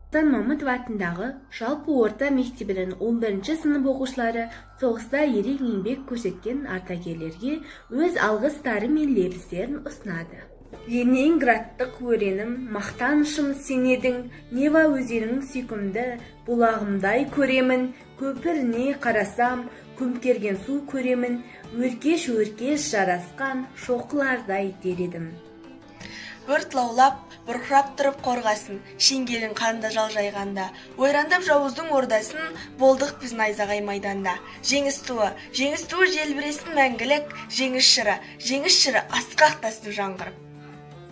Сан Мамытов атындағы жалпы орта мектебінің 11 сынып оқушылары соғыста ерен еңбек көрсеткен ардагерлерге өз алғыстары мен лебіздерін ұсынады. Ленинградтық өренім, мақтанышым сенедің, Нева өзенің сүйкімді, бұлағымдай көремін, көпіріне қарасам, көмкерген су көремін, өркеш-өркеш жарасқан шоқылардай дередім. Өрт лаулап, бұрқырап тұрып қорғасын, шеңгелін қанды жалжайғанда, ойрандап жауыздың ордасын, болдық біз найзағай майданда. Жеңіс туы желбіресін мәңгілік, жеңіс шыры асқақтасты жаңғырып.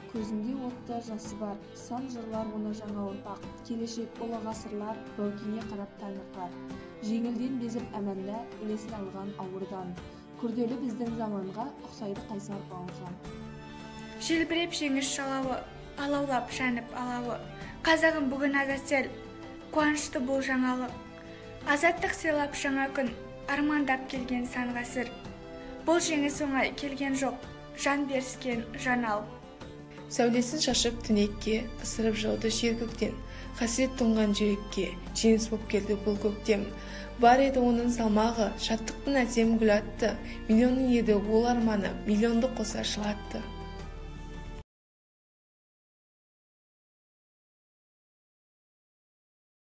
Көзінде отты жасы бар, сан жырлар оны жаңа ұрпақ, келешек ұлы ғасырлар, баукеңе қарап таңырқар. Жеңілден безіп әманда, үлесін алған ауырдан, күрделі біздің заманға ұқсайды қайсар бауыржан. Желбіреп жеңіс жалауы, алаулап жанып алауы, қазағым бүгін азат сел, қуанышты бұл жаңалық. Азаттық сыйлап жаңа күн, армандап келген сан ғасыр. Бұл жеңіс оңай келген жоқ, жан беріскен жан алып. Сәулесін шашып түнекке, ысырып жауды жер көктен, қасірет тұнған жүрекке, жеңіс боп келді бұл көктем. Бар еді оның салмағы, шаттықтың әсем гүл атты, миллионның еді ол арманы, миллионды қоса жылатты.